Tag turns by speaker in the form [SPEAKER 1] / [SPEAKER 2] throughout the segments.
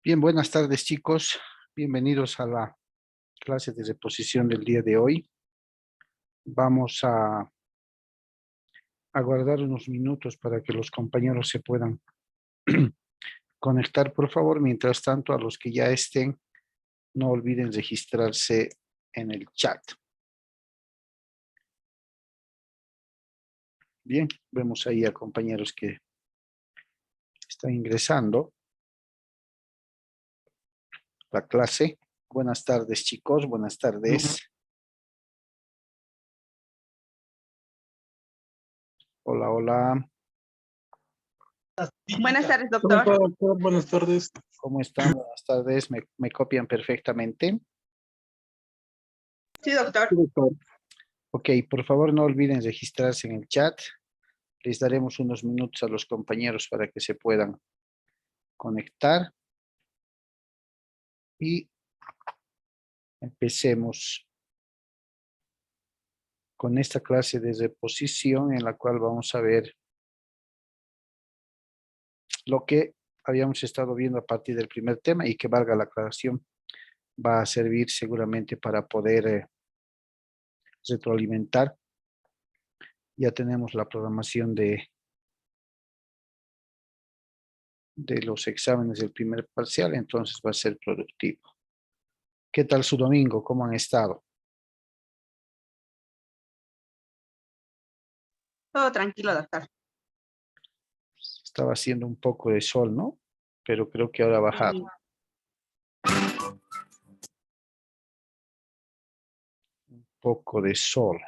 [SPEAKER 1] Bien, buenas tardes chicos. Bienvenidos a la clase de reposición del día de hoy. Vamos a aguardar unos minutos para que los compañeros se puedan conectar, por favor. Mientras tanto, a los que ya estén, no olviden registrarse en el chat. Bien, vemos ahí a compañeros que están ingresando a la clase. Buenas tardes chicos, buenas tardes. Hola, hola.
[SPEAKER 2] Buenas tardes,
[SPEAKER 3] Hola,
[SPEAKER 2] doctor.
[SPEAKER 3] doctor. Buenas tardes.
[SPEAKER 1] ¿Cómo están? Buenas tardes. ¿Me copian perfectamente?
[SPEAKER 2] Sí, doctor.
[SPEAKER 3] Sí, doctor.
[SPEAKER 1] Ok, por favor no olviden registrarse en el chat. Les daremos unos minutos a los compañeros para que se puedan conectar. Y empecemos con esta clase de reposición en la cual vamos a ver lo que habíamos estado viendo a partir del primer tema y que valga la aclaración, va a servir seguramente para poder retroalimentar. Ya tenemos la programación de los exámenes del primer parcial, entonces va a ser productivo. ¿Qué tal su domingo? ¿Cómo han estado?
[SPEAKER 2] Todo tranquilo, doctor.
[SPEAKER 1] Estaba haciendo un poco de sol, ¿no? Pero creo que ahora ha bajado. Un poco de sol.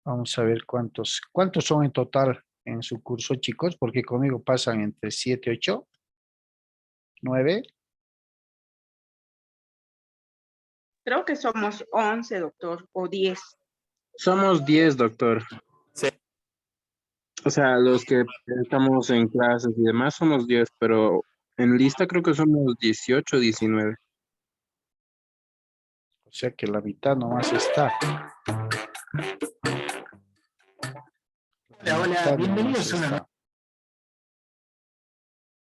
[SPEAKER 1] Vamos a ver cuántos son en total en su curso, chicos, porque conmigo pasan entre 7, 8, 9.
[SPEAKER 2] Creo que somos 11, doctor, o 10.
[SPEAKER 3] Somos 10, doctor.
[SPEAKER 4] Sí.
[SPEAKER 3] O sea, los que estamos en clases y demás somos 10, pero en lista creo que somos 18, 19.
[SPEAKER 1] O sea que la mitad nomás está.
[SPEAKER 4] Hola, bienvenidos a una nueva.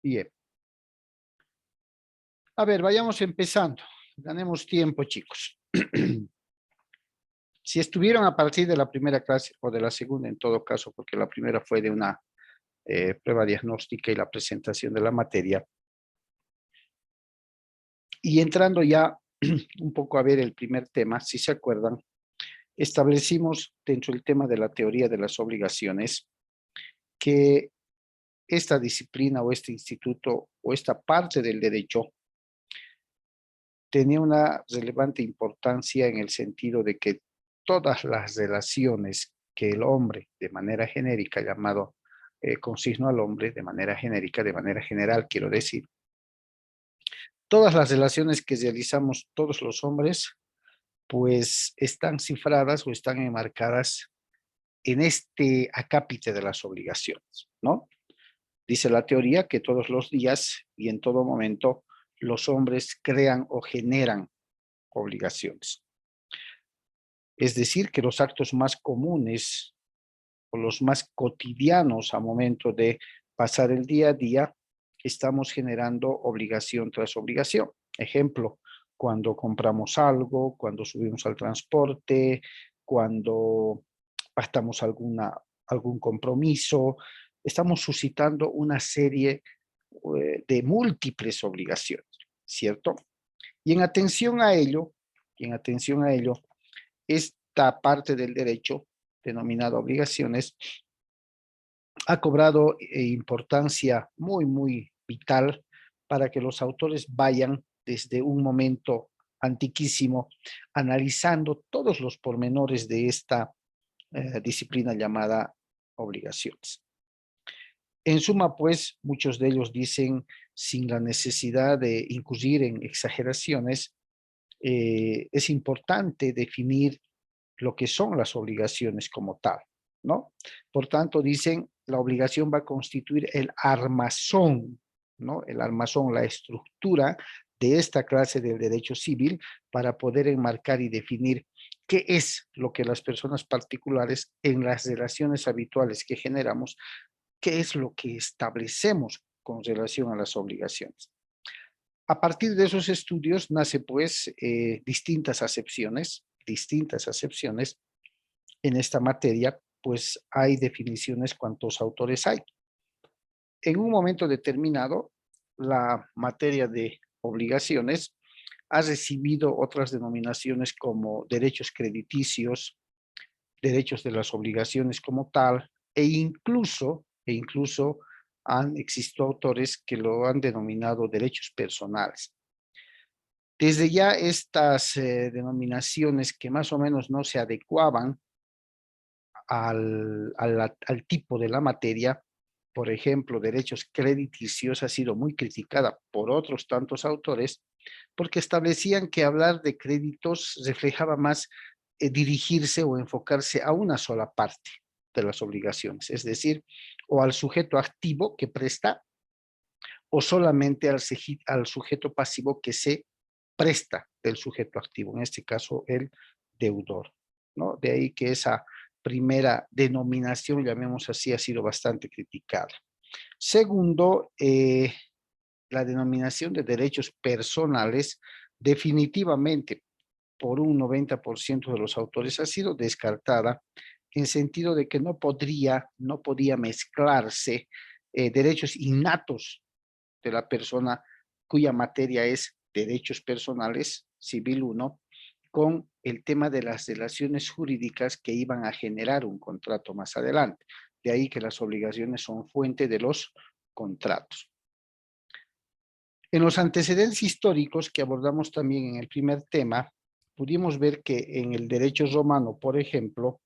[SPEAKER 1] Bien. A ver, vayamos empezando. Ganemos tiempo, chicos. Si estuvieron a partir de la primera clase o de la segunda, en todo caso, porque la primera fue de una prueba diagnóstica y la presentación de la materia. Y entrando ya un poco a ver el primer tema, si se acuerdan, establecimos dentro del tema de la teoría de las obligaciones que esta disciplina o este instituto o esta parte del derecho tenía una relevante importancia en el sentido de que todas las relaciones que el hombre, de manera genérica, llamado consigno al hombre, de manera genérica, de manera general, quiero decir, todas las relaciones que realizamos todos los hombres, pues están cifradas o están enmarcadas en este acápite de las obligaciones, ¿no? Dice la teoría que todos los días y en todo momento los hombres crean o generan obligaciones. Es decir, que los actos más comunes o los más cotidianos a momento de pasar el día a día, estamos generando obligación tras obligación. Ejemplo, cuando compramos algo, cuando subimos al transporte, cuando pactamos algún compromiso, estamos suscitando una serie de múltiples obligaciones, ¿cierto? Y en atención a ello, esta parte del derecho, denominada obligaciones, ha cobrado importancia muy, muy vital para que los autores vayan desde un momento antiquísimo analizando todos los pormenores de esta disciplina llamada obligaciones. En suma, pues, muchos de ellos dicen, sin la necesidad de incurrir en exageraciones, es importante definir lo que son las obligaciones como tal, ¿no? Por tanto, dicen, la obligación va a constituir el armazón, ¿no? El armazón, la estructura de esta clase del derecho civil para poder enmarcar y definir qué es lo que las personas particulares en las relaciones habituales que generamos, qué es lo que establecemos con relación a las obligaciones. A partir de esos estudios nace pues distintas acepciones en esta materia, pues hay definiciones cuántos autores hay. En un momento determinado, la materia de obligaciones ha recibido otras denominaciones como derechos crediticios, derechos de las obligaciones como tal, e incluso han existido autores que lo han denominado derechos personales. Desde ya estas denominaciones que más o menos no se adecuaban al tipo de la materia, por ejemplo, derechos crediticios, ha sido muy criticada por otros tantos autores, porque establecían que hablar de créditos reflejaba más dirigirse o enfocarse a una sola parte de las obligaciones, es decir, o al sujeto activo que presta, o solamente al sujeto pasivo que se presta del sujeto activo, en este caso el deudor, ¿no? De ahí que esa primera denominación, llamemos así, ha sido bastante criticada. Segundo, la denominación de derechos personales definitivamente por un 90% de los autores ha sido descartada en sentido de que no podía mezclarse derechos innatos de la persona cuya materia es derechos personales, civil 1, con el tema de las relaciones jurídicas que iban a generar un contrato más adelante. De ahí que las obligaciones son fuente de los contratos. En los antecedentes históricos que abordamos también en el primer tema, pudimos ver que en el derecho romano, por ejemplo,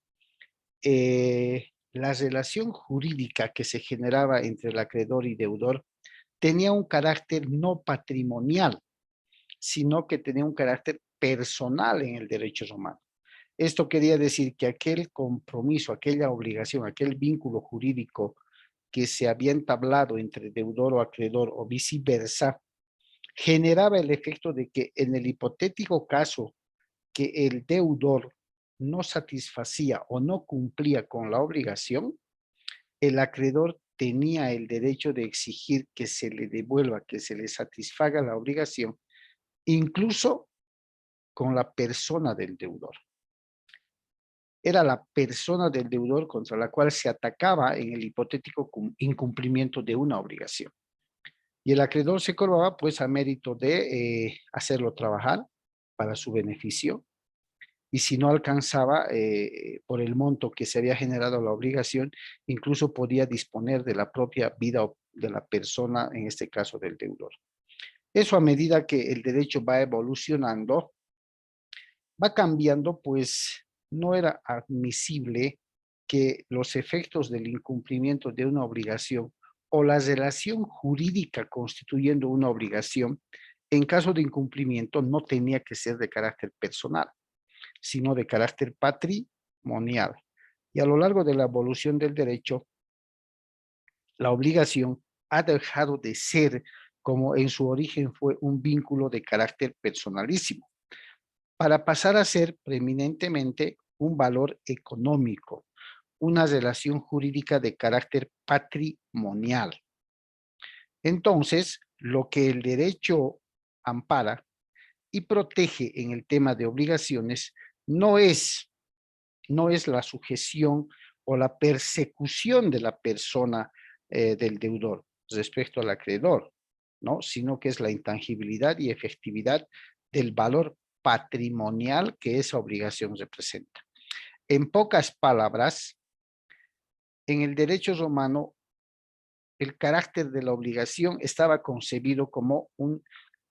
[SPEAKER 1] la relación jurídica que se generaba entre el acreedor y deudor tenía un carácter no patrimonial, sino que tenía un carácter personal en el derecho romano. Esto quería decir que aquel compromiso, aquella obligación, aquel vínculo jurídico que se había entablado entre deudor o acreedor o viceversa, generaba el efecto de que en el hipotético caso que el deudor no satisfacía o no cumplía con la obligación, el acreedor tenía el derecho de exigir que se le devuelva, que se le satisfaga la obligación, incluso con la persona del deudor. Era la persona del deudor contra la cual se atacaba en el hipotético incumplimiento de una obligación. Y el acreedor se cobraba pues a mérito de hacerlo trabajar para su beneficio, y si no alcanzaba por el monto que se había generado la obligación, incluso podía disponer de la propia vida de la persona, en este caso del deudor. Eso a medida que el derecho va evolucionando, va cambiando, pues no era admisible que los efectos del incumplimiento de una obligación o la relación jurídica constituyendo una obligación, en caso de incumplimiento, no tenía que ser de carácter personal, sino de carácter patrimonial. Y a lo largo de la evolución del derecho, la obligación ha dejado de ser, como en su origen fue, un vínculo de carácter personalísimo, para pasar a ser preeminentemente un valor económico, una relación jurídica de carácter patrimonial. Entonces, lo que el derecho ampara y protege en el tema de obligaciones no es la sujeción o la persecución de la persona del deudor respecto al acreedor, ¿no? Sino que es la intangibilidad y efectividad del valor patrimonial que esa obligación representa. En pocas palabras, en el derecho romano, el carácter de la obligación estaba concebido como un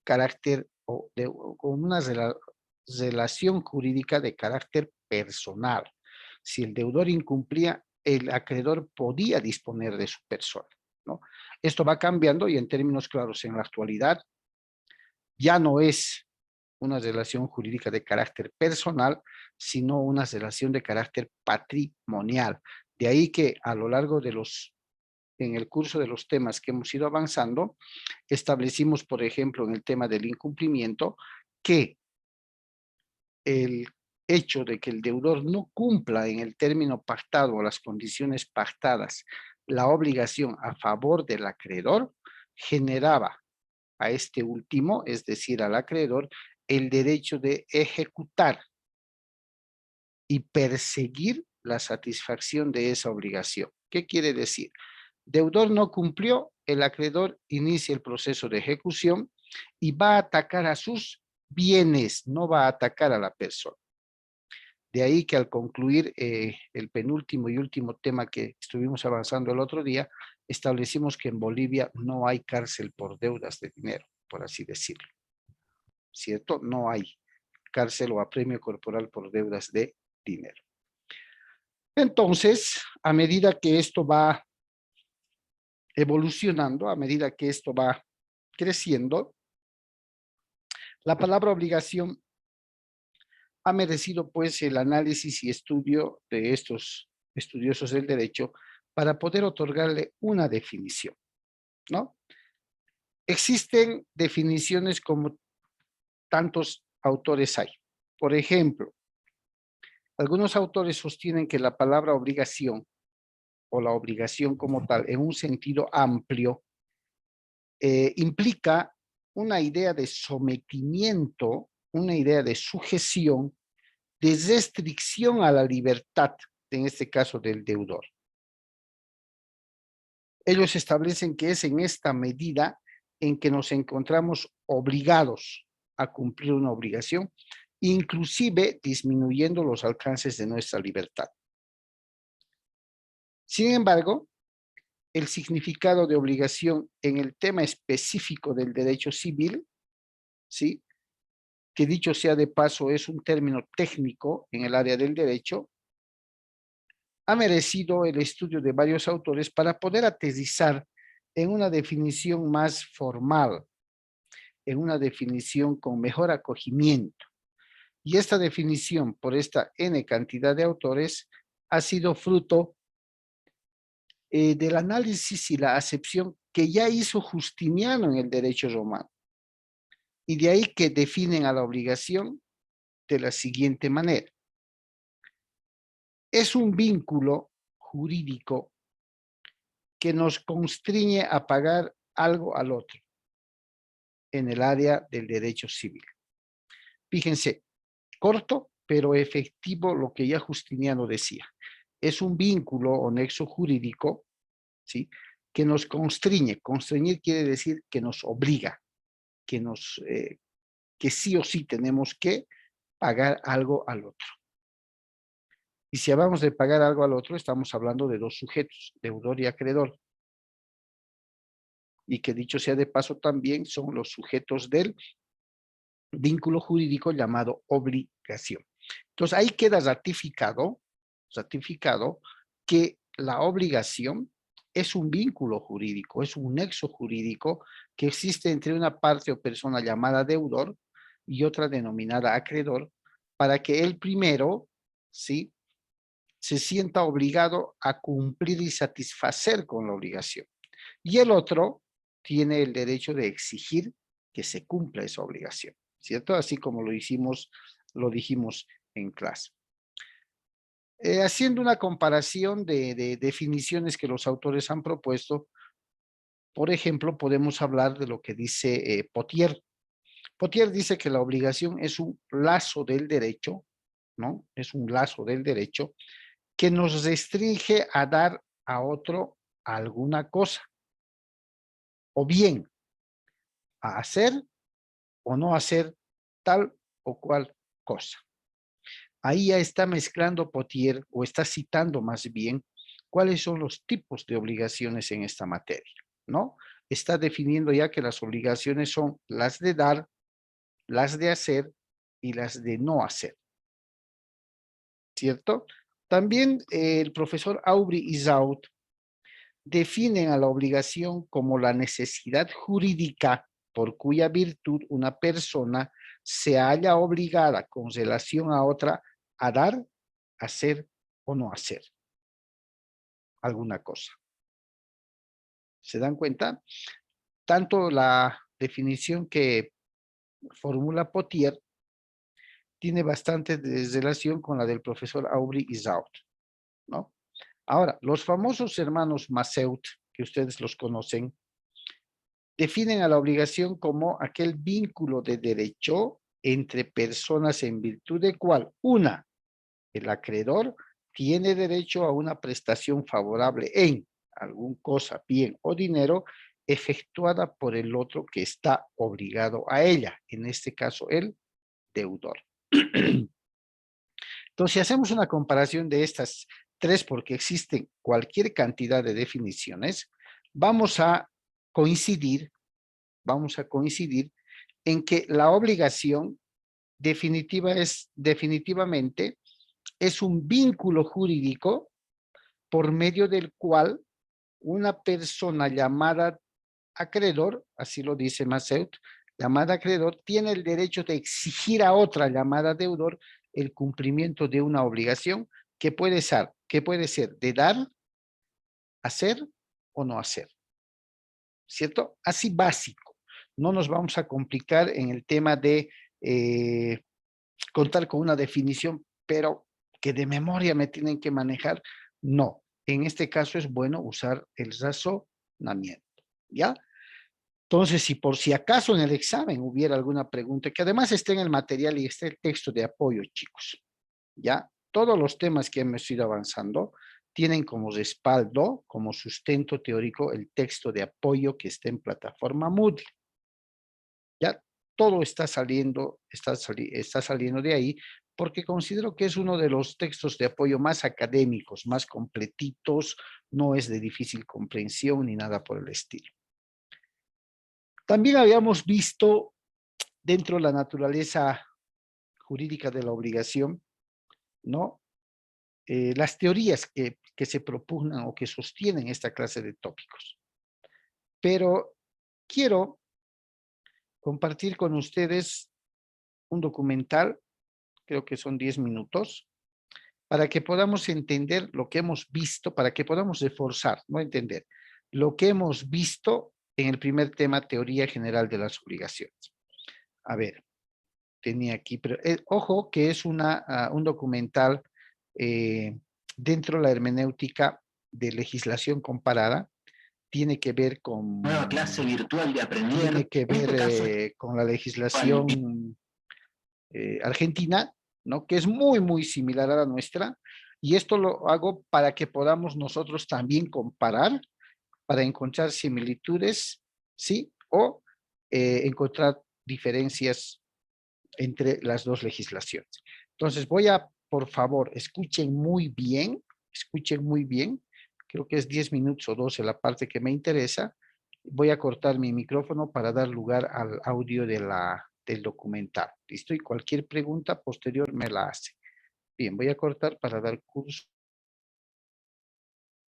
[SPEAKER 1] carácter o como una relación jurídica de carácter personal. Si el deudor incumplía, el acreedor podía disponer de su persona, ¿no? Esto va cambiando y en términos claros, en la actualidad ya no es una relación jurídica de carácter personal, sino una relación de carácter patrimonial. De ahí que a lo largo de en el curso de los temas que hemos ido avanzando, establecimos, por ejemplo, en el tema del incumplimiento, que el hecho de que el deudor no cumpla en el término pactado o las condiciones pactadas la obligación a favor del acreedor, generaba a este último, es decir, al acreedor, el derecho de ejecutar y perseguir la satisfacción de esa obligación. ¿Qué quiere decir? Deudor no cumplió, el acreedor inicia el proceso de ejecución y va a atacar a sus bienes, no va a atacar a la persona. De ahí que al concluir el penúltimo y último tema que estuvimos avanzando el otro día, establecimos que en Bolivia no hay cárcel por deudas de dinero, por así decirlo. ¿Cierto? No hay cárcel o apremio corporal por deudas de dinero. Entonces, a medida que esto va evolucionando, a medida que esto va creciendo, la palabra obligación ha merecido pues el análisis y estudio de estos estudiosos del derecho para poder otorgarle una definición, ¿no? Existen definiciones como tantos autores hay. Por ejemplo, algunos autores sostienen que la palabra obligación o la obligación como tal, en un sentido amplio, implica una idea de sometimiento, una idea de sujeción, de restricción a la libertad, en este caso del deudor. Ellos establecen que es en esta medida en que nos encontramos obligados a cumplir una obligación, inclusive disminuyendo los alcances de nuestra libertad. Sin embargo, el significado de obligación en el tema específico del derecho civil, ¿sí? Que dicho sea de paso es un término técnico en el área del derecho, ha merecido el estudio de varios autores para poder aterrizar en una definición más formal, en una definición con mejor acogimiento. Y esta definición, por esta N cantidad de autores, ha sido fruto del análisis y la acepción que ya hizo Justiniano en el derecho romano. Y de ahí que definen a la obligación de la siguiente manera. Es un vínculo jurídico que nos constriñe a pagar algo al otro en el área del derecho civil. Fíjense, corto pero efectivo lo que ya Justiniano decía. Es un vínculo o nexo jurídico, ¿sí?, que nos constriñe. Constreñir quiere decir que nos obliga, que sí o sí tenemos que pagar algo al otro. Y si hablamos de pagar algo al otro, estamos hablando de dos sujetos, deudor y acreedor. Y que dicho sea de paso también son los sujetos del vínculo jurídico llamado obligación. Entonces ahí queda ratificado que la obligación es un vínculo jurídico, es un nexo jurídico que existe entre una parte o persona llamada deudor y otra denominada acreedor, para que el primero, ¿sí?, se sienta obligado a cumplir y satisfacer con la obligación. Y el otro tiene el derecho de exigir que se cumpla esa obligación, ¿cierto? Así como lo dijimos en clase. Haciendo una comparación de definiciones que los autores han propuesto, por ejemplo, podemos hablar de lo que dice Pottier. Pottier dice que la obligación es un lazo del derecho, ¿no? Es un lazo del derecho que nos restringe a dar a otro alguna cosa, o bien a hacer o no hacer tal o cual cosa. Ahí ya está mezclando Pottier, o está citando más bien, cuáles son los tipos de obligaciones en esta materia, ¿no? Está definiendo ya que las obligaciones son las de dar, las de hacer y las de no hacer, ¿cierto? También el profesor Aubry y Zaut definen a la obligación como la necesidad jurídica por cuya virtud una persona se halla obligada con relación a otra a dar, hacer o no hacer alguna cosa. ¿Se dan cuenta? Tanto la definición que formula Pottier tiene bastante relación con la del profesor Aubry y Zaut, ¿no? Ahora, los famosos hermanos Masseut, que ustedes los conocen, definen a la obligación como aquel vínculo de derecho entre personas en virtud de cual una, el acreedor, tiene derecho a una prestación favorable en alguna cosa, bien o dinero, efectuada por el otro que está obligado a ella, en este caso el deudor. Entonces, si hacemos una comparación de estas tres, porque existen cualquier cantidad de definiciones, vamos a coincidir en que la obligación definitivamente es un vínculo jurídico por medio del cual una persona llamada acreedor, así lo dice Masseut, llamada acreedor, tiene el derecho de exigir a otra llamada deudor el cumplimiento de una obligación que puede ser de dar, hacer o no hacer. ¿Cierto? Así básico. No nos vamos a complicar en el tema de contar con una definición, pero que de memoria me tienen que manejar. No. En este caso es bueno usar el razonamiento. ¿Ya? Entonces, si por si acaso en el examen hubiera alguna pregunta, que además esté en el material y esté el texto de apoyo, chicos, ¿ya? Todos los temas que hemos ido avanzando tienen como respaldo, como sustento teórico, el texto de apoyo que está en plataforma Moodle. Ya todo está saliendo de ahí, porque considero que es uno de los textos de apoyo más académicos, más completitos, no es de difícil comprensión ni nada por el estilo. También habíamos visto dentro de la naturaleza jurídica de la obligación, ¿no? Las teorías que se propugnan o que sostienen esta clase de tópicos. Pero quiero compartir con ustedes un documental, creo que son 10 minutos, para que podamos entender lo que hemos visto, para que podamos reforzar, no entender, lo que hemos visto en el primer tema, teoría general de las obligaciones. A ver, tenía aquí, pero ojo que es un documental dentro de la hermenéutica de legislación comparada, tiene que ver con...
[SPEAKER 4] Nueva clase virtual de aprender.
[SPEAKER 1] Tiene que ver con la legislación argentina, ¿no? Que es muy, muy similar a la nuestra, y esto lo hago para que podamos nosotros también comparar, para encontrar similitudes, ¿sí? O encontrar diferencias entre las dos legislaciones. Entonces por favor, escuchen muy bien, creo que es 10 minutos o 12 la parte que me interesa. Voy a cortar mi micrófono para dar lugar al audio del documental. ¿Listo? Y cualquier pregunta posterior me la hace. Bien, voy a cortar para dar curso.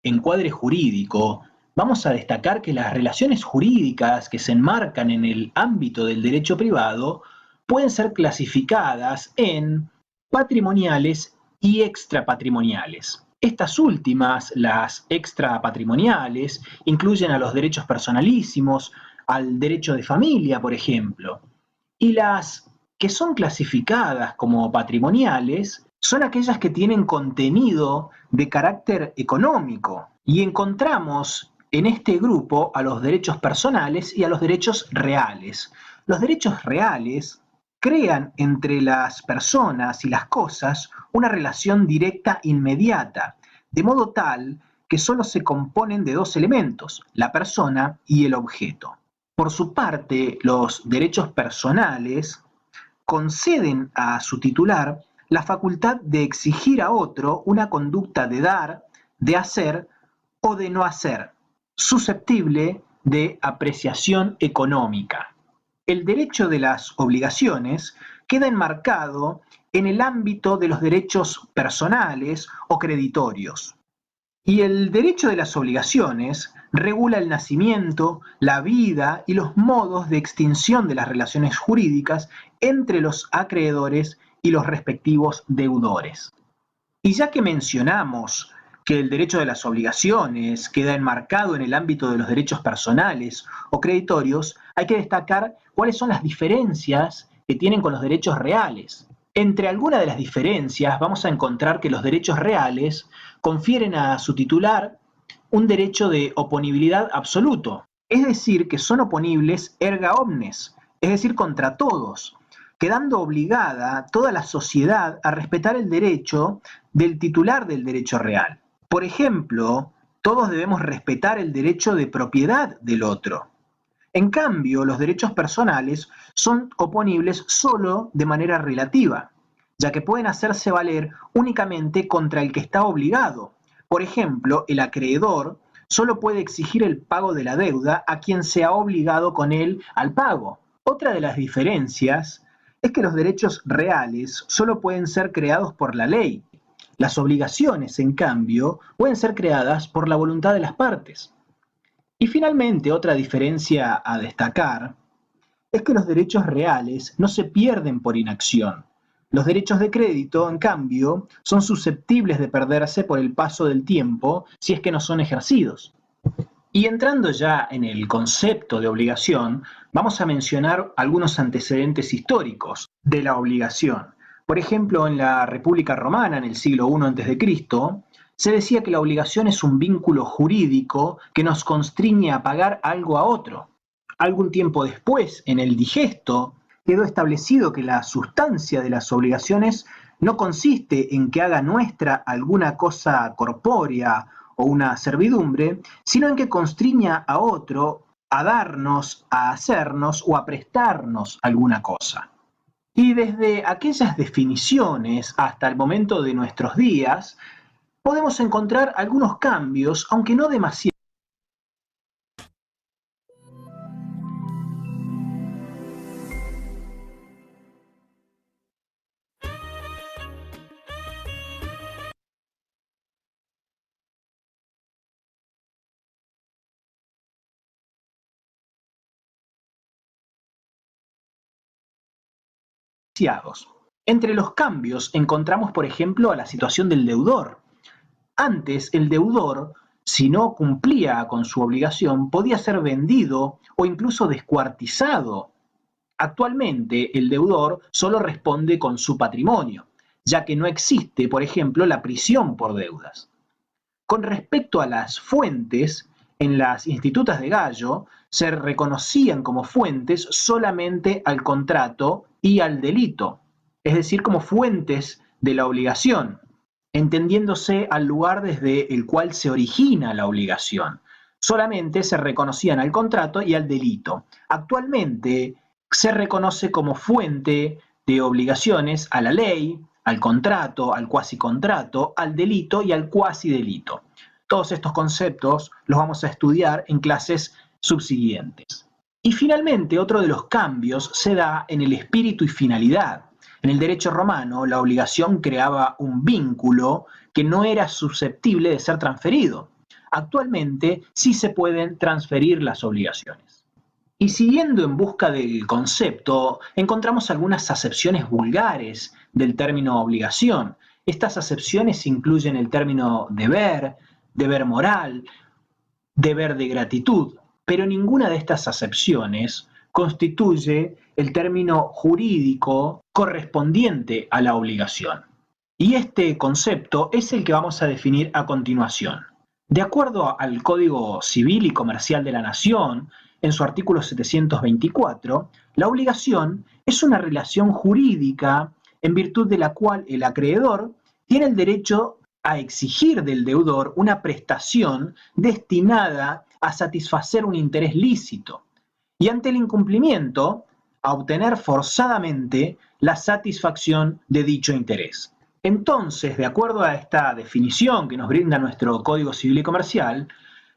[SPEAKER 4] Encuadre jurídico, vamos a destacar que las relaciones jurídicas que se enmarcan en el ámbito del derecho privado pueden ser clasificadas en patrimoniales y extrapatrimoniales. Estas últimas, las extrapatrimoniales, incluyen a los derechos personalísimos, al derecho de familia, por ejemplo. Y las que son clasificadas como patrimoniales son aquellas que tienen contenido de carácter económico. Y encontramos en este grupo a los derechos personales y a los derechos reales. Los derechos reales crean entre las personas y las cosas una relación directa inmediata, de modo tal que solo se componen de dos elementos, la persona y el objeto. Por su parte, los derechos personales conceden a su titular la facultad de exigir a otro una conducta de dar, de hacer o de no hacer, susceptible de apreciación económica. El derecho de las obligaciones queda enmarcado en el ámbito de los derechos personales o creditorios. Y el derecho de las obligaciones regula el nacimiento, la vida y los modos de extinción de las relaciones jurídicas entre los acreedores y los respectivos deudores. Y ya que mencionamos que el derecho de las obligaciones queda enmarcado en el ámbito de los derechos personales o creditorios, hay que destacar cuáles son las diferencias que tienen con los derechos reales. Entre algunas de las diferencias vamos a encontrar que los derechos reales confieren a su titular un derecho de oponibilidad absoluto, es decir, que son oponibles erga omnes, es decir, contra todos, quedando obligada toda la sociedad a respetar el derecho del titular del derecho real. Por ejemplo, todos debemos respetar el derecho de propiedad del otro. En cambio, los derechos personales son oponibles solo de manera relativa, ya que pueden hacerse valer únicamente contra el que está obligado. Por ejemplo, el acreedor solo puede exigir el pago de la deuda a quien se ha obligado con él al pago. Otra de las diferencias es que los derechos reales solo pueden ser creados por la ley. Las obligaciones, en cambio, pueden ser creadas por la voluntad de las partes. Y finalmente, otra diferencia a destacar es que los derechos reales no se pierden por inacción. Los derechos de crédito, en cambio, son susceptibles de perderse por el paso del tiempo si es que no son ejercidos. Y entrando ya en el concepto de obligación, vamos a mencionar algunos antecedentes históricos de la obligación. Por ejemplo, en la República Romana, en el siglo I a.C., se decía que la obligación es un vínculo jurídico que nos constriñe a pagar algo a otro. Algún tiempo después, en el Digesto, quedó establecido que la sustancia de las obligaciones no consiste en que haga nuestra alguna cosa corpórea o una servidumbre, sino en que constriña a otro a darnos, a hacernos o a prestarnos alguna cosa. Y desde aquellas definiciones hasta el momento de nuestros días, podemos encontrar algunos cambios, aunque no demasiado. Entre los cambios encontramos, por ejemplo, a la situación del deudor. Antes, el deudor, si no cumplía con su obligación, podía ser vendido o incluso descuartizado. Actualmente, el deudor solo responde con su patrimonio, ya que no existe, por ejemplo, la prisión por deudas. Con respecto a las fuentes, en las institutas de Gallo se reconocían como fuentes solamente al contrato y al delito, es decir, como fuentes de la obligación, entendiéndose al lugar desde el cual se origina la obligación. Solamente se reconocían al contrato y al delito. Actualmente se reconoce como fuente de obligaciones a la ley, al contrato, al cuasicontrato, al delito y al cuasidelito. Todos estos conceptos los vamos a estudiar en clases subsiguientes. Y finalmente, otro de los cambios se da en el espíritu y finalidad. En el derecho romano, la obligación creaba un vínculo que no era susceptible de ser transferido. Actualmente sí se pueden transferir las obligaciones. Y siguiendo en busca del concepto, encontramos algunas acepciones vulgares del término obligación. Estas acepciones incluyen el término deber, deber moral, deber de gratitud, pero ninguna de estas acepciones constituye el término jurídico correspondiente a la obligación. Y este concepto es el que vamos a definir a continuación. De acuerdo al Código Civil y Comercial de la Nación, en su artículo 724, la obligación es una relación jurídica en virtud de la cual el acreedor tiene el derecho a exigir del deudor una prestación destinada a satisfacer un interés lícito y ante el incumplimiento a obtener forzadamente la satisfacción de dicho interés. Entonces, de acuerdo a esta definición que nos brinda nuestro Código Civil y Comercial,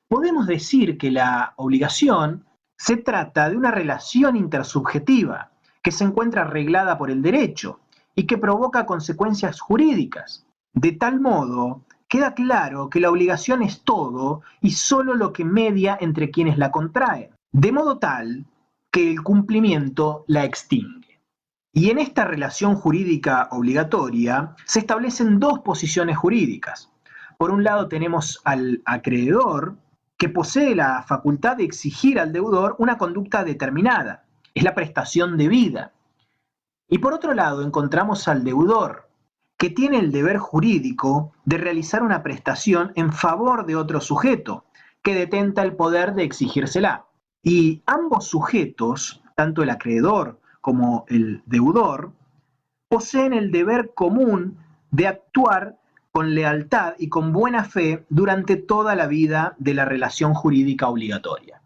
[SPEAKER 4] podemos decir que la obligación se trata de una relación intersubjetiva que se encuentra arreglada por el derecho y que provoca consecuencias jurídicas. De tal modo, queda claro que la obligación es todo y solo lo que media entre quienes la contraen, de modo tal que el cumplimiento la extingue. Y en esta relación jurídica obligatoria se establecen dos posiciones jurídicas. Por un lado tenemos al acreedor, que posee la facultad de exigir al deudor una conducta determinada, es la prestación debida. Y por otro lado encontramos al deudor, que tiene el deber jurídico de realizar una prestación en favor de otro sujeto, que detenta el poder de exigírsela. Y ambos sujetos, tanto el acreedor como el deudor, poseen el deber común de actuar con lealtad y con buena fe durante toda la vida de la relación jurídica obligatoria.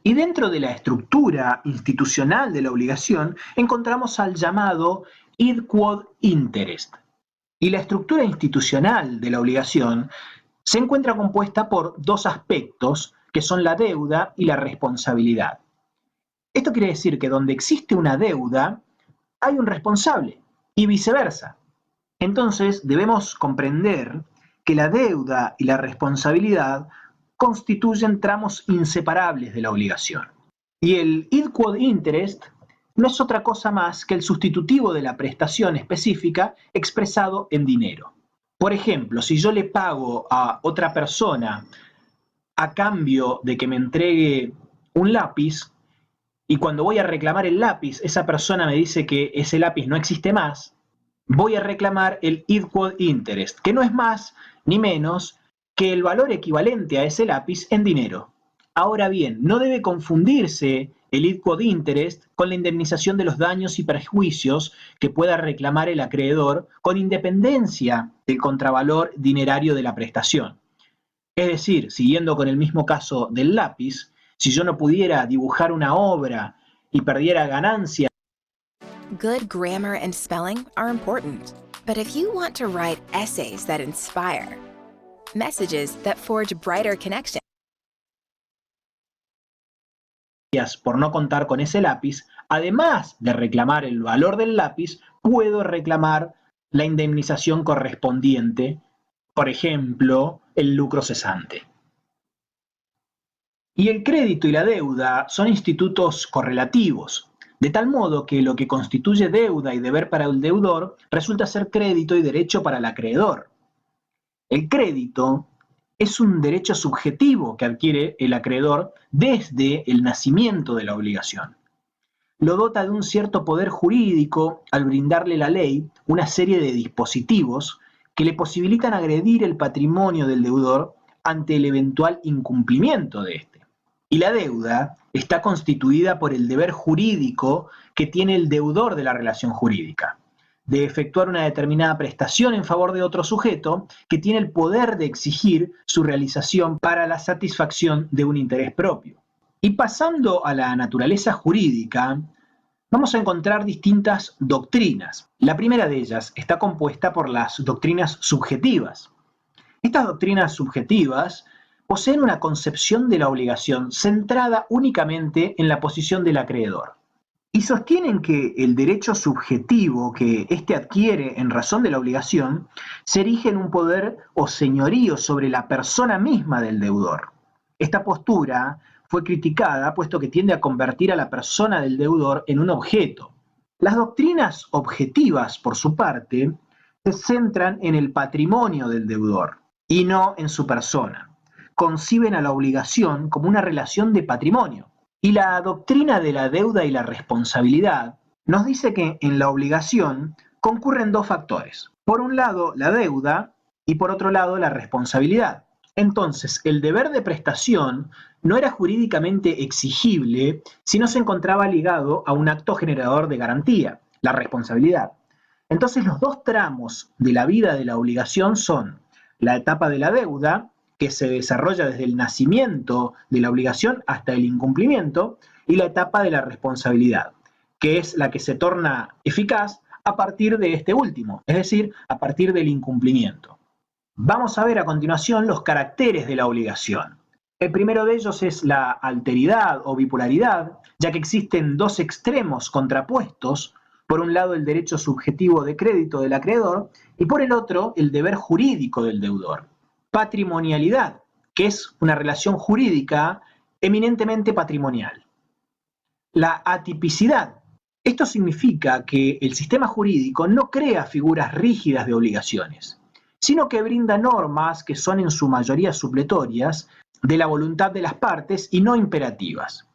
[SPEAKER 4] Y dentro de la estructura institucional de la obligación encontramos al llamado id quod interest. Y la estructura institucional de la obligación se encuentra compuesta por dos aspectos que son la deuda y la responsabilidad. Esto quiere decir que donde existe una deuda hay un responsable y viceversa. Entonces debemos comprender que la deuda y la responsabilidad constituyen tramos inseparables de la obligación. Y el id quod interest no es otra cosa más que el sustitutivo de la prestación específica expresado en dinero. Por ejemplo, si yo le pago a otra persona a cambio de que me entregue un lápiz, y cuando voy a reclamar el lápiz, esa persona me dice que ese lápiz no existe más, voy a reclamar el id quod interest, que no es más ni menos que el valor equivalente a ese lápiz en dinero. Ahora bien, no debe confundirse el id quod interest con la indemnización de los daños y perjuicios que pueda reclamar el acreedor con independencia del contravalor dinerario de la prestación. Es decir, siguiendo con el mismo caso del lápiz, si yo no pudiera dibujar una obra y perdiera ganancia.
[SPEAKER 5] Good grammar and spelling are important, but if you want to write essays that inspire, messages that forge brighter connections,
[SPEAKER 4] por no contar con ese lápiz, además de reclamar el valor del lápiz, puedo reclamar la indemnización correspondiente, por ejemplo, el lucro cesante. Y el crédito y la deuda son institutos correlativos, de tal modo que lo que constituye deuda y deber para el deudor resulta ser crédito y derecho para el acreedor. El crédito es un derecho subjetivo que adquiere el acreedor desde el nacimiento de la obligación. Lo dota de un cierto poder jurídico al brindarle la ley una serie de dispositivos que le posibilitan agredir el patrimonio del deudor ante el eventual incumplimiento de éste. Y la deuda está constituida por el deber jurídico que tiene el deudor de la relación jurídica, de efectuar una determinada prestación en favor de otro sujeto que tiene el poder de exigir su realización para la satisfacción de un interés propio. Y pasando a la naturaleza jurídica, vamos a encontrar distintas doctrinas. La primera de ellas está compuesta por las doctrinas subjetivas. Estas doctrinas subjetivas poseen una concepción de la obligación centrada únicamente en la posición del acreedor. Y sostienen que el derecho subjetivo que éste adquiere en razón de la obligación se erige en un poder o señorío sobre la persona misma del deudor. Esta postura fue criticada puesto que tiende a convertir a la persona del deudor en un objeto. Las doctrinas objetivas, por su parte, se centran en el patrimonio del deudor y no en su persona. Conciben a la obligación como una relación de patrimonio. Y la doctrina de la deuda y la responsabilidad nos dice que en la obligación concurren dos factores. Por un lado, la deuda y por otro lado, la responsabilidad. Entonces, el deber de prestación no era jurídicamente exigible si no se encontraba ligado a un acto generador de garantía, la responsabilidad. Entonces, los dos tramos de la vida de la obligación son la etapa de la deuda, que se desarrolla desde el nacimiento de la obligación hasta el incumplimiento, y la etapa de la responsabilidad, que es la que se torna eficaz a partir de este último, es decir, a partir del incumplimiento. Vamos a ver a continuación los caracteres de la obligación. El primero de ellos es la alteridad o bipolaridad, ya que existen dos extremos contrapuestos, por un lado el derecho subjetivo de crédito del acreedor y por el otro el deber jurídico del deudor. Patrimonialidad, que es una relación jurídica eminentemente patrimonial. La atipicidad. Esto significa que el sistema jurídico no crea figuras rígidas de obligaciones, sino que brinda normas que son en su mayoría supletorias de la voluntad de las partes y no imperativas.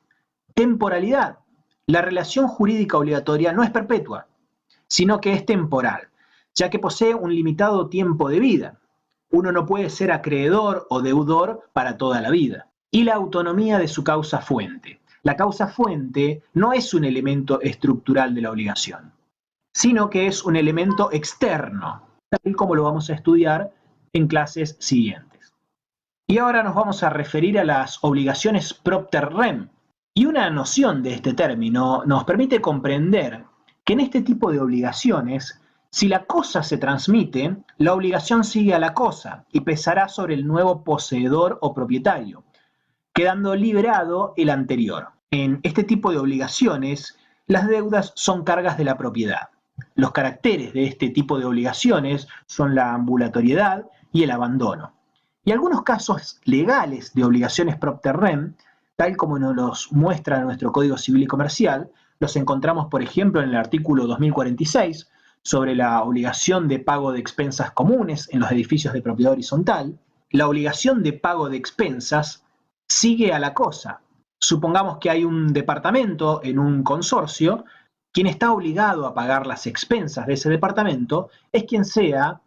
[SPEAKER 4] Temporalidad. La relación jurídica obligatoria no es perpetua, sino que es temporal, ya que posee un limitado tiempo de vida. Uno no puede ser acreedor o deudor para toda la vida. Y la autonomía de su causa fuente. La causa fuente no es un elemento estructural de la obligación, sino que es un elemento externo, tal como lo vamos a estudiar en clases siguientes. Y ahora nos vamos a referir a las obligaciones propter rem. Y una noción de este término nos permite comprender que en este tipo de obligaciones, si la cosa se transmite, la obligación sigue a la cosa y pesará sobre el nuevo poseedor o propietario, quedando liberado el anterior. En este tipo de obligaciones, las deudas son cargas de la propiedad. Los caracteres de este tipo de obligaciones son la ambulatoriedad y el abandono. Y algunos casos legales de obligaciones propter rem, tal como nos los muestra nuestro Código Civil y Comercial, los encontramos, por ejemplo, en el artículo 2046 sobre la obligación de pago de expensas comunes en los edificios de propiedad horizontal. La obligación de pago de expensas sigue a la cosa. Supongamos que hay un departamento en un consorcio. Quien está obligado a pagar las expensas de ese departamento es quien sea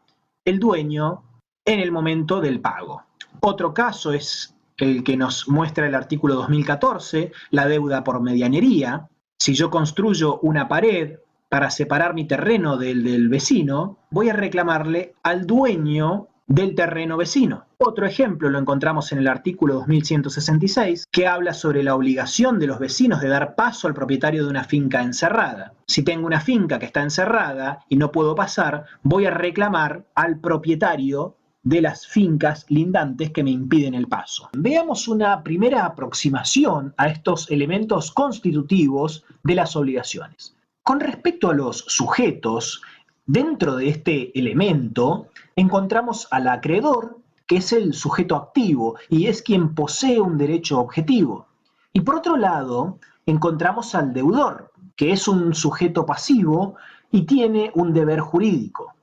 [SPEAKER 4] el dueño en el momento del pago. Otro caso es el que nos muestra el artículo 2014, la deuda por medianería. Si yo construyo una pared para separar mi terreno del vecino, voy a reclamarle al dueño del terreno vecino. Otro ejemplo lo encontramos en el artículo 2166, que habla sobre la obligación de los vecinos de dar paso al propietario de una finca encerrada. Si tengo una finca que está encerrada y no puedo pasar, voy a reclamar al propietario de las fincas lindantes que me impiden el paso. Veamos una primera aproximación a estos elementos constitutivos de las obligaciones. Con respecto a los sujetos, dentro de este elemento encontramos al acreedor, que es el sujeto activo y es quien posee un derecho objetivo. Y por otro lado, encontramos al deudor, que es un sujeto pasivo y tiene un deber jurídico.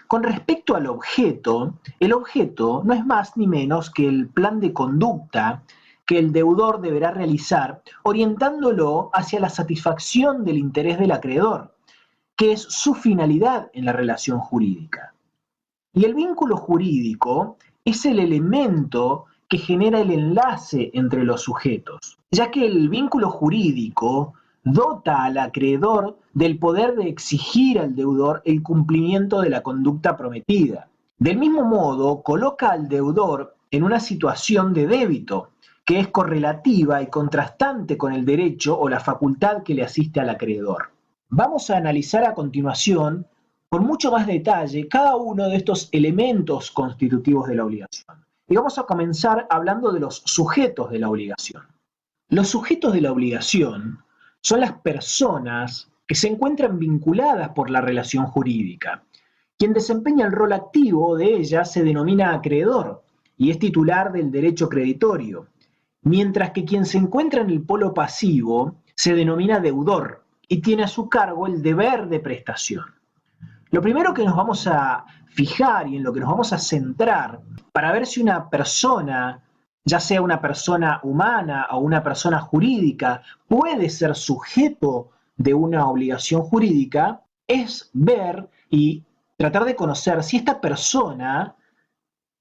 [SPEAKER 4] Con respecto al objeto, el objeto no es más ni menos que el plan de conducta que el deudor deberá realizar, orientándolo hacia la satisfacción del interés del acreedor, que es su finalidad en la relación jurídica. Y el vínculo jurídico es el elemento que genera el enlace entre los sujetos, ya que el vínculo jurídico dota al acreedor del poder de exigir al deudor el cumplimiento de la conducta prometida. Del mismo modo, coloca al deudor en una situación de débito, que es correlativa y contrastante con el derecho o la facultad que le asiste al acreedor. Vamos a analizar a continuación, con mucho más detalle, cada uno de estos elementos constitutivos de la obligación. Y vamos a comenzar hablando de los sujetos de la obligación. Los sujetos de la obligación son las personas que se encuentran vinculadas por la relación jurídica. Quien desempeña el rol activo de ella se denomina acreedor y es titular del derecho creditorio, mientras que quien se encuentra en el polo pasivo se denomina deudor y tiene a su cargo el deber de prestación. Lo primero que nos vamos a fijar y en lo que nos vamos a centrar para ver si una persona, ya sea una persona humana o una persona jurídica, puede ser sujeto de una obligación jurídica, es ver y tratar de conocer si esta persona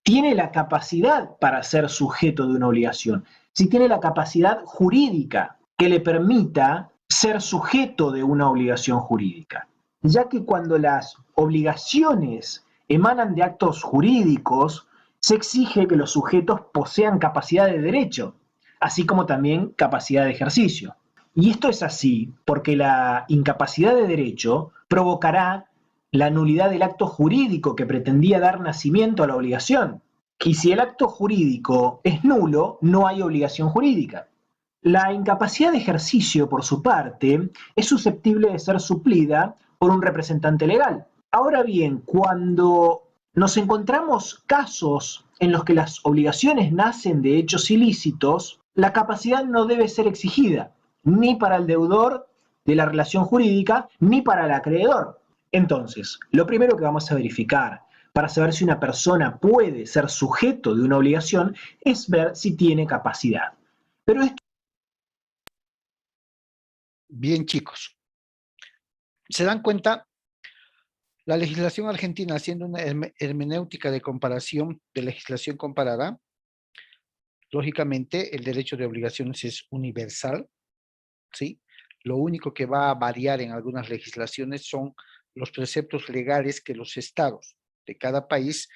[SPEAKER 4] tiene la capacidad para ser sujeto de una obligación, si tiene la capacidad jurídica que le permita ser sujeto de una obligación jurídica. Ya que cuando las obligaciones emanan de actos jurídicos, se exige que los sujetos posean capacidad de derecho, así como también capacidad de ejercicio. Y esto es así porque la incapacidad de derecho provocará la nulidad del acto jurídico que pretendía dar nacimiento a la obligación. Y si el acto jurídico es nulo, no hay obligación jurídica. La incapacidad de ejercicio, por su parte, es susceptible de ser suplida por un representante legal. Ahora bien, cuando nos encontramos casos en los que las obligaciones nacen de hechos ilícitos, la capacidad no debe ser exigida, ni para el deudor de la relación jurídica, ni para el acreedor. Entonces, lo primero que vamos a verificar para saber si una persona puede ser sujeto de una obligación es ver si tiene capacidad. Pero esto...
[SPEAKER 1] Bien, chicos. ¿Se dan cuenta La legislación argentina, haciendo una hermenéutica de comparación de legislación comparada, lógicamente el derecho de obligaciones es universal, ¿sí? Lo único que va a variar en algunas legislaciones son los preceptos legales que los estados de cada país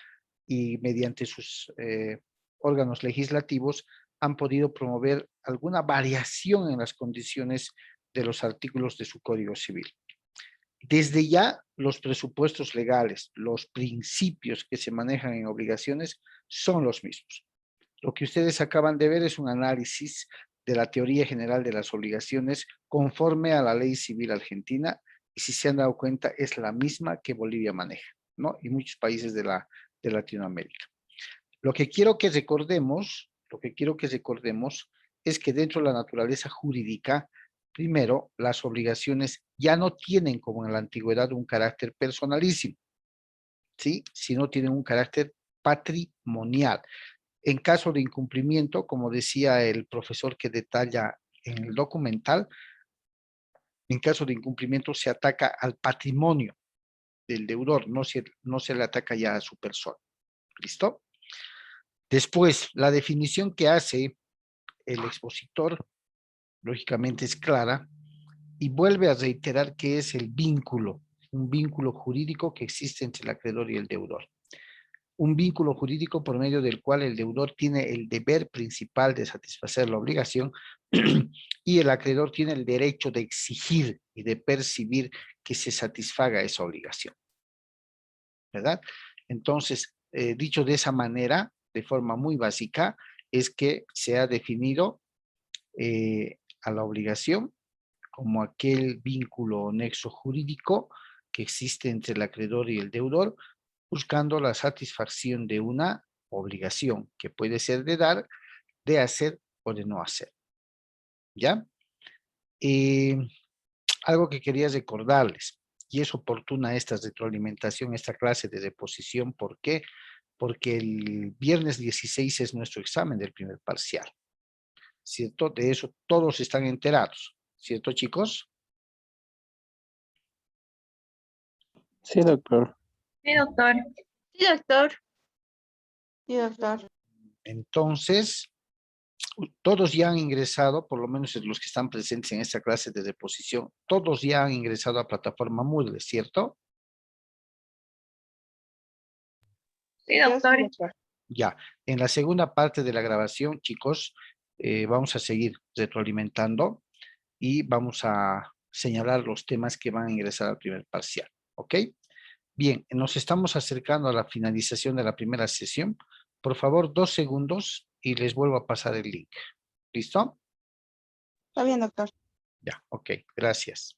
[SPEAKER 1] y mediante sus órganos legislativos han podido promover alguna variación en las condiciones de los artículos de su Código Civil. Desde ya, los presupuestos legales, los principios que se manejan en obligaciones son los mismos. Lo que ustedes acaban de ver es un análisis de la teoría general de las obligaciones conforme a la ley civil argentina, y si se han dado cuenta es la misma que Bolivia maneja, ¿no? Y muchos países de Latinoamérica. Lo que quiero que recordemos es que dentro de la naturaleza jurídica, primero, las obligaciones ya no tienen como en la antigüedad un carácter personalísimo, ¿sí? Sino tienen un carácter patrimonial. En caso de incumplimiento, como decía el profesor que detalla en el documental, en caso de incumplimiento se ataca al patrimonio del deudor, no se le ataca ya a su persona. ¿Listo? Después, la definición que hace el expositor, lógicamente es clara, y vuelve a reiterar que es el vínculo, un vínculo jurídico que existe entre el acreedor y el deudor. Un vínculo jurídico por medio del cual el deudor tiene el deber principal de satisfacer la obligación y el acreedor tiene el derecho de exigir y de percibir que se satisfaga esa obligación. ¿Verdad? Entonces, dicho de esa manera, de forma muy básica, es que se ha definido a la obligación como aquel vínculo o nexo jurídico que existe entre el acreedor y el deudor, buscando la satisfacción de una obligación que puede ser de dar, de hacer o de no hacer. ¿Ya? Algo que quería recordarles, y es oportuna esta retroalimentación, esta clase de reposición. ¿Por qué? Porque el viernes 16 es nuestro examen del primer parcial, ¿cierto? De eso todos están enterados, ¿cierto, chicos?
[SPEAKER 3] Sí, doctor.
[SPEAKER 2] Sí, doctor.
[SPEAKER 6] Sí, doctor. Sí, doctor.
[SPEAKER 1] Entonces, todos ya han ingresado, por lo menos los que están presentes en esta clase de reposición, todos ya han ingresado a plataforma Moodle, ¿cierto?
[SPEAKER 2] Sí, doctor.
[SPEAKER 1] Ya, en la segunda parte de la grabación, chicos, vamos a seguir retroalimentando y vamos a señalar los temas que van a ingresar al primer parcial, ¿ok? Bien, nos estamos acercando a la finalización de la primera sesión. Por favor, 2 segundos y les vuelvo a pasar el link. ¿Listo?
[SPEAKER 6] Está bien, doctor.
[SPEAKER 1] Ya, ok, gracias.